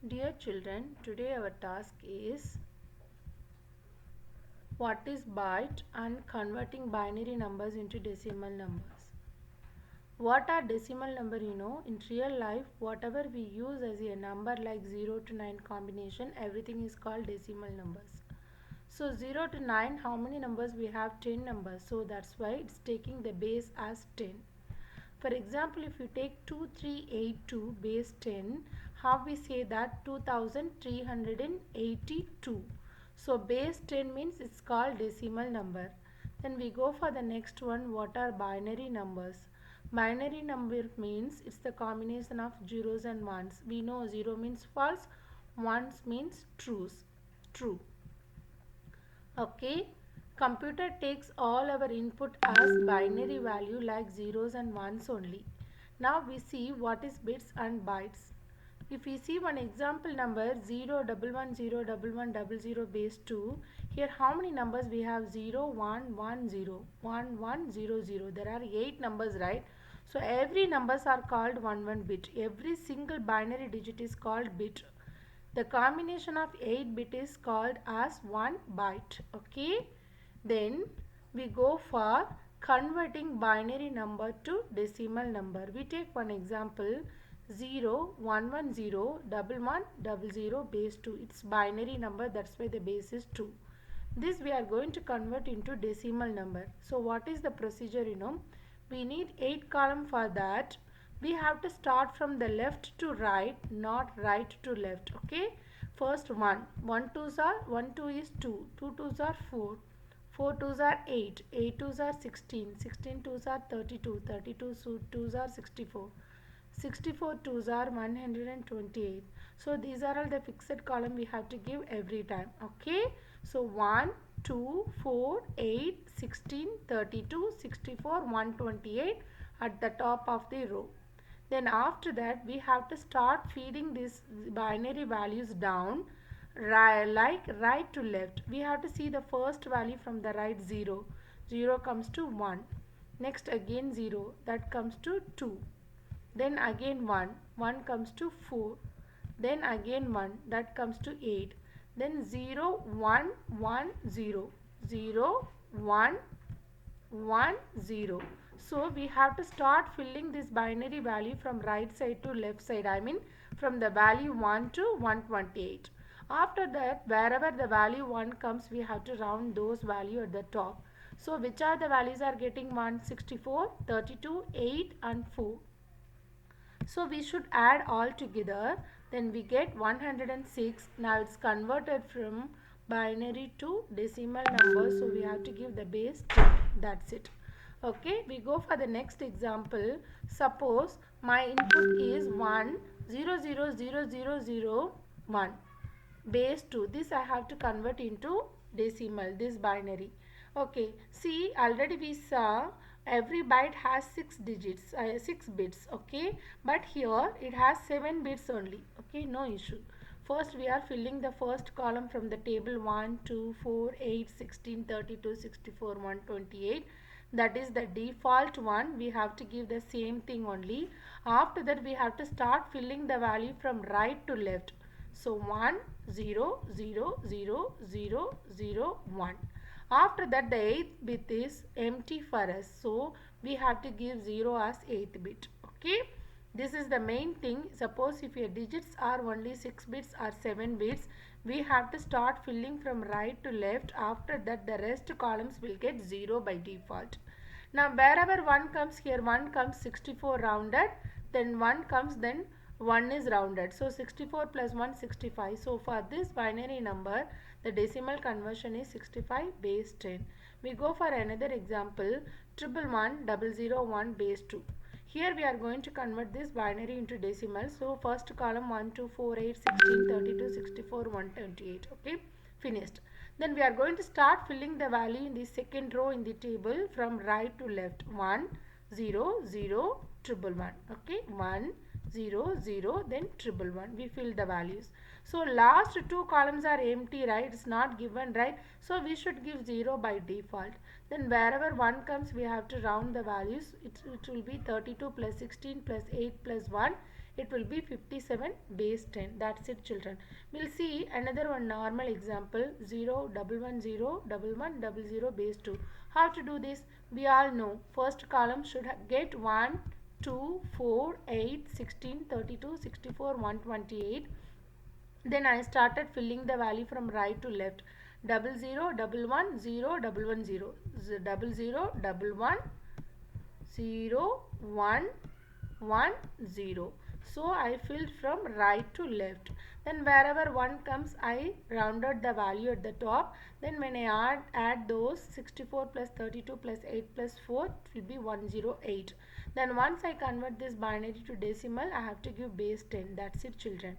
Dear children, today our task is what is byte and converting binary numbers into decimal numbers. What are decimal number? In real life, whatever we use as a number like 0 to 9 combination, everything is called decimal numbers. So 0 to 9, how many numbers we have? 10 numbers. So that's why it's taking the base as 10. For example, if you take 2382 base 10, how we say that? 2382. So base 10 means it's called decimal number. Then we go for the next one. What are binary numbers? Binary number means it's the combination of zeros and ones. We know 0 means false, ones means true. Okay, computer takes all our input as binary value like zeros and ones only. Now we see what is bits and bytes. If we see one example number 0 1 1 0 1 1 0 base 2, here how many numbers we have? 0 1 1 0 1 1 0 0. There are 8 numbers, right? So every numbers are called 1 bit. Every single binary digit is called bit. The combination of 8 bit is called as 1 byte. Okay. Then we go for converting binary number to decimal number. We take one example 0 1 1 0 1 1 0 0 base 2. It's binary number, that's why the base is 2. This we are going to convert into decimal number. So what is the procedure? We need 8 column for that. We have to start from the left to right, not right to left. Okay. First 1. 1 twos are 1 2 is 2. 2 twos are 4. 4 twos are 8. 8 twos are 16. 16 twos are 32. 32 twos are 64. 64 twos are 128. So these are all the fixed column we have to give every time. Okay. So 1, 2, 4, 8, 16, 32, 64, 128 at the top of the row. Then after that we have to start feeding these binary values down like right to left. We have to see the first value from the right 0. 0 comes to 1. Next again 0. That comes to 2. Then again 1. 1 comes to 4. Then again 1. That comes to 8. Then 0 1 1 0. 0 1 1 0. So we have to start filling this binary value from right side to left side. I mean from the value 1 to 128. After that, wherever the value 1 comes, we have to round those value at the top. So which are the values are getting 164, 32, 8 and 4. So we should add all together, then we get 106. Now it's converted from binary to decimal number, so we have to give the base 10. That's it. Okay, we go for the next example. Suppose my input is 1 0 0 0 0 0 1 base 2. This I have to convert into decimal, this binary. Okay, see, already we saw every byte has 6 digits, 6 bits. Okay, but here it has 7 bits only. Okay, no issue. First we are filling the first column from the table 1 2 4 8 16 32 64 128. That is the default one. We have to give the same thing only. After that we have to start filling the value from right to left. So 1 0 0 0 0 0 1. After that the 8th bit is empty for us. So we have to give 0 as 8th bit. Okay. This is the main thing. Suppose if your digits are only 6 bits or 7 bits, we have to start filling from right to left. After that the rest columns will get 0 by default. Now wherever 1 comes, here 1 comes 64 rounded, then 1 comes, then 1 is rounded. So 64 plus 1 65. So for this binary number the decimal conversion is 65 base 10. We go for another example 111 001 base 2. Here we are going to convert this binary into decimal. So first column 1 2 4 8 16 32 64 128. Okay, finished. Then we are going to start filling the value in the second row in the table from right to left. 1 0 0 111. Okay, 1 0 0 then 111. We fill the values. So last two columns are empty, right? It's not given, right? So we should give 0 by default. Then wherever 1 comes, we have to round the values. It will be 32 plus 16 plus 8 plus 1. it will be 57 base 10. That's it, children. We'll see another one normal example. 0 1 0 1 1 0 0 base 2. How to do this? We all know first column should get 1 2 4 8 16 32 64 128. Then I started filling the value from right to left. 0 0 1 0 1 1 0 0 0 1 1 0 1 1 0. So I filled from right to left. Then wherever 1 comes, I rounded the value at the top. Then when I add those 64 plus 32 plus 8 plus 4, it will be 108. Then once I convert this binary to decimal, I have to give base 10. That's it, children.